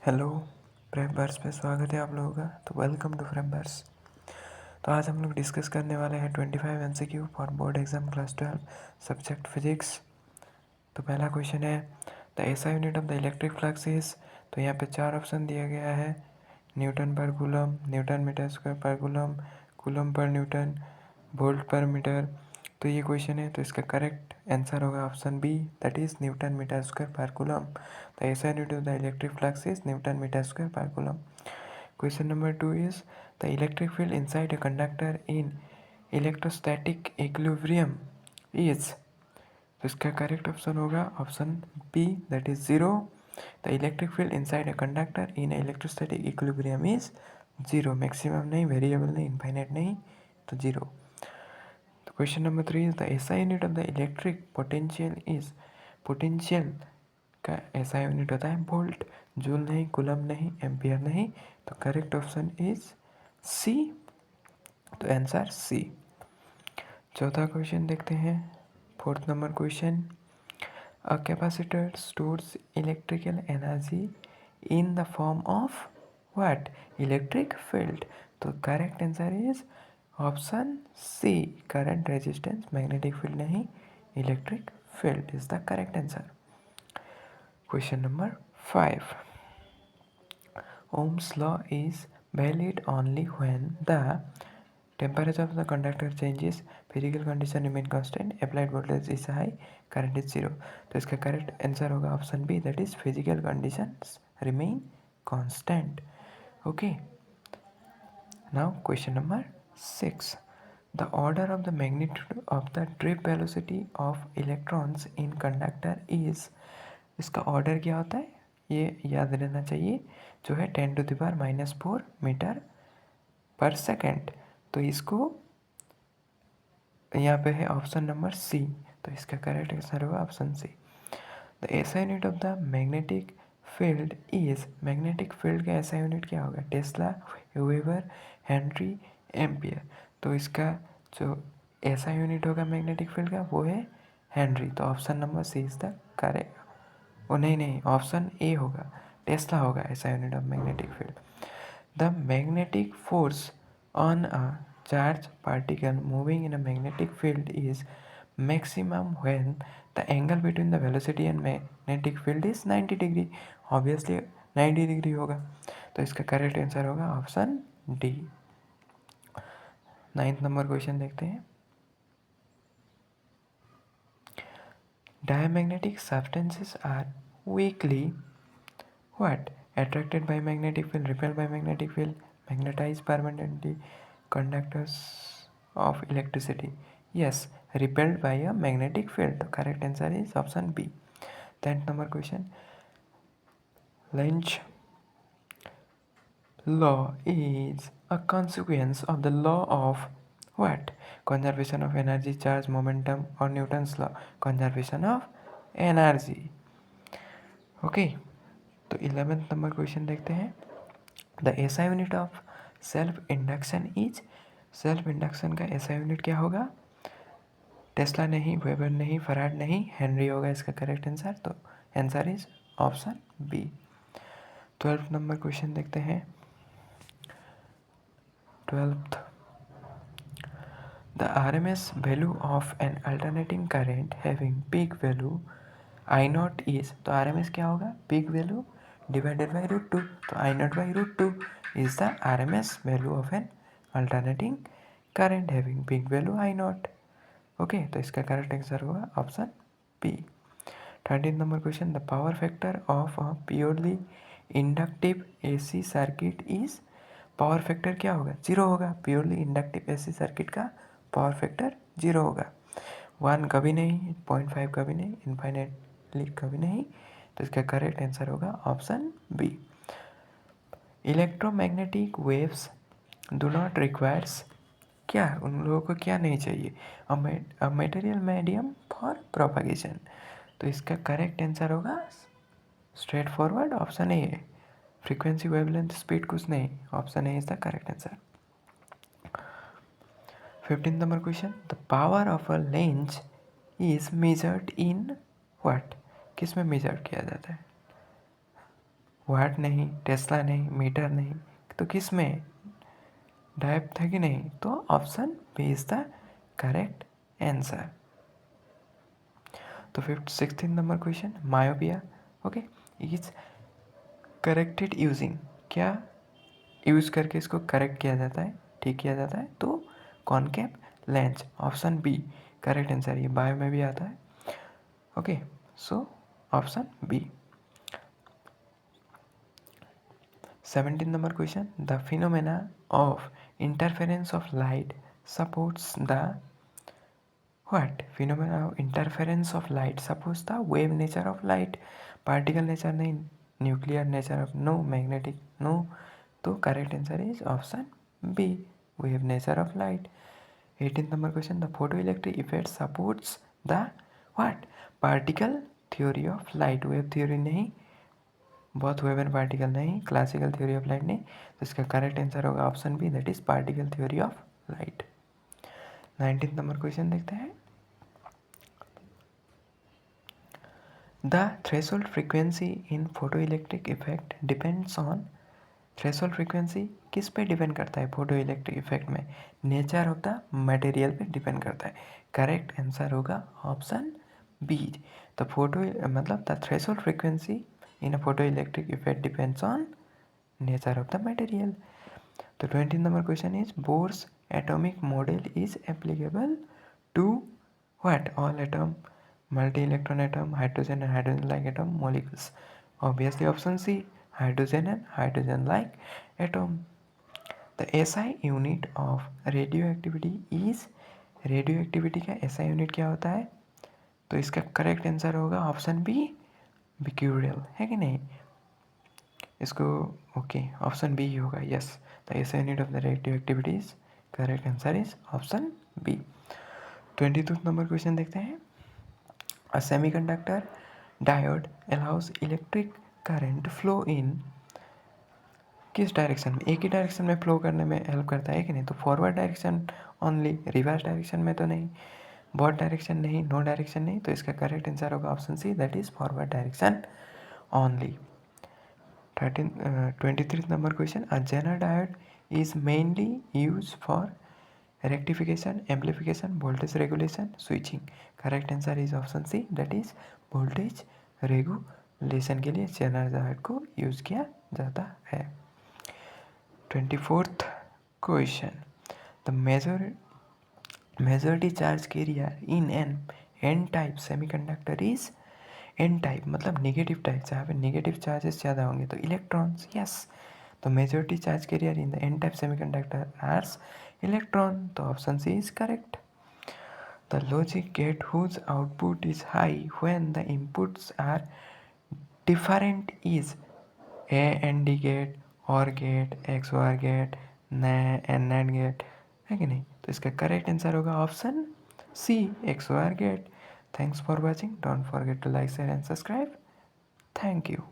Hello, फ्रेमवर्स पे स्वागत है आप लोगों का। तो वेलकम टू फ्रेमवर्स। तो आज हम लोग डिस्कस करने वाले हैं 25 MCQ for board exam class 12 subject physics. तो पहला क्वेश्चन है the SI unit of the electric flux is. तो यहाँ पे 4 ऑप्शन दिया गया है, newton per coulomb, newton metre square per coulomb, coulomb per newton, volt per metre. तो ये क्वेश्चन है, तो इसका करेक्ट आंसर होगा option B, that is newton metre square per coulomb. The SI unit of the electric flux is newton metre square per coulomb. Question number 2 is the electric field inside a conductor in electrostatic equilibrium is। तो इसका correct option होगा option B, that is zero. The electric field inside a conductor in electrostatic equilibrium is zero. Maximum नहीं, variable नहीं, infinite नहीं, तो zero. तो question number 3 is the SI unit of the electric potential is. Potential का SI unit होता है volt. Joule नहीं, coulomb नहीं, एम्पियर नहीं, तो करेक्ट ऑप्शन इज सी। तो आंसर सी। चौथा क्वेश्चन देखते हैं, fourth number question. A capacitor stores electrical energy in the form of what? Electric field. तो correct answer is option C, current resistance. Magnetic field नहीं, electric field is the correct answer. Question number 5. Ohm's law is valid only when the temperature of the conductor changes, physical condition remain constant, applied voltage is high, current is zero। तो इसका correct answer होगा option B, that is physical conditions remain constant. Okay, now question number 6। The order of the magnitude of the trip velocity of electrons in conductor is। इसका order क्या होता है ये याद रहना चाहिए, जो है 10⁻⁻⁴ मीटर पर सेकेंड। तो इसको यहाँ पे है ऑप्शन नंबर सी, तो इसका करेक्ट आंसर होगा option C. The SI unit of the magnetic field is. Magnetic field का एसआई यूनिट क्या होगा? Tesla, weber, henry, ampere. तो इसका जो एसआई यूनिट होगा मैग्नेटिक फील्ड का वो है हेनरी। तो option number C is the correct. Oh नहीं, ऑप्शन ए होगा, टेस्ला होगा ऐसा unit of magnetic field. The magnetic force on a charge particle moving in a magnetic field is maximum when the angle between the velocity and magnetic field is 90 degree. Obviously 90 degree होगा, तो इसका correct answer होगा option D. 9th number question देखते हैं। Diamagnetic substances are weakly what? Attracted by magnetic field, repelled by magnetic field, magnetized permanently, conductors of electricity. Yes, repelled by a magnetic field. The correct answer is option B. 10th number question. Lenz's law is a consequence of the law of what? Conservation of energy, charge, momentum, or Newton's law? Conservation of energy. Okay, तो 11th number question देखते हैं। The SI unit of self induction is. Self induction का SI unit क्या होगा? Tesla नहीं, weber नहीं, farad नहीं, henry होगा इसका करेक्ट आंसर। तो answer is option B. 12th number question देखते हैं। 12th, the RMS value of an alternating current having peak value I naught is. तो RMS क्या होगा? Peak value divided by √2। तो I naught by √2 is the RMS value of an alternating current having peak value I naught. Okay, तो इसका correct answer होगा option B. 13th number question. The power factor of a purely inductive AC circuit is. Power factor क्या होगा? Zero होगा। Purely inductive AC circuit का power factor zero होगा। 1 कभी नहीं, 0.5 कभी नहीं, इनफाइनाइटली कभी नहीं, तो इसका करेक्ट आंसर होगा option B. Electromagnetic waves do not requires. क्या उन लोगों को क्या नहीं चाहिए? A material medium for propagation. तो इसका करेक्ट आंसर होगा straightforward option A. Frequency, wavelength, speed कुछ नहीं, option A is the correct answer. 15th number question. The power of a lens is measured in what? किस में major किया जाता है? वाट नहीं, टेस्ला नहीं, मीटर नहीं, तो किस में डायप्थ है कि नहीं? तो option B is the correct answer. तो 16 number question, myopia okay is corrected using, क्या यूज़ करके इसको करेक्ट किया जाता है, ठीक किया जाता है? तो concave lens, option B correct answer. ये बायो में भी आता है okay, so option B. 17 number question, the phenomena of interference of light supports the what? Phenomena of interference of light suppose the wave nature of light, particle nature नहीं, nuclear nature of no, magnetic no, तो correct answer is option B, wave nature of light. 18th number question, the photoelectric effect supports the what? Particle theory of light, wave theory नहीं, बहुत wave and particle नहीं, classical theory of light नहीं, तो इसका correct answer होगा option B, that is particle theory of light. 19th number question देखते हैं, The threshold frequency in photoelectric effect depends on, threshold frequency किस पे डिपेंड करता है फोटोइलेक्ट्रिक इफेक्ट में? नेचर ऑफ द मटेरियल पे डिपेंड करता है। करेक्ट आंसर होगा ऑप्शन बी। तो फोटो मतलब the threshold frequency in a photoelectric effect depends on nature of the material. तो 20 number question is Bohr's atomic model is applicable to what? All atom, multi electron atom, hydrogen and hydrogen like atom molecules. Obviously option C, hydrogen and hydrogen like atom. The SI unit of radioactivity is, radioactivity का SI unit क्या होता है? तो इसका correct answer होगा option B, becquerel, है कि नहीं? इसको ओके ऑप्शन बी ही होगा, yes. The SI unit of the radio is, correct answer is option B. 22 number question देखते हैं, A semiconductor diode allows electric current flow in, किस डायरेक्शन में? एक ही डायरेक्शन में फ्लो करने में हेल्प करता है कि नहीं? तो forward direction only, reverse direction में तो नहीं, बोथ डायरेक्शन नहीं, नो डायरेक्शन नहीं, तो इसका करेक्ट आंसर होगा option C, that is forward direction only. 23 number question, a zener diode is mainly use for rectification, amplification, voltage regulation, switching. Correct answer is option C, that is voltage regulation के लिए Jenner diode को use किया जाता है। 24th question, the majority charge carrier in n n type semiconductor is, n type मतलब negative type, जहाँ पे negative charges ज़्यादा होंगे तो इलेक्ट्रॉन्स, यस। तो majority charge carrier in the n type semiconductor are electron, तो option C is correct. The logic gate whose output is high when the inputs are different is a N D gate, or gate, XOR gate, NAND gate, है कि नहीं? तो इसका correct answer होगा option C, XOR gate. Thanks for watching, don't forget to like share and subscribe, thank you.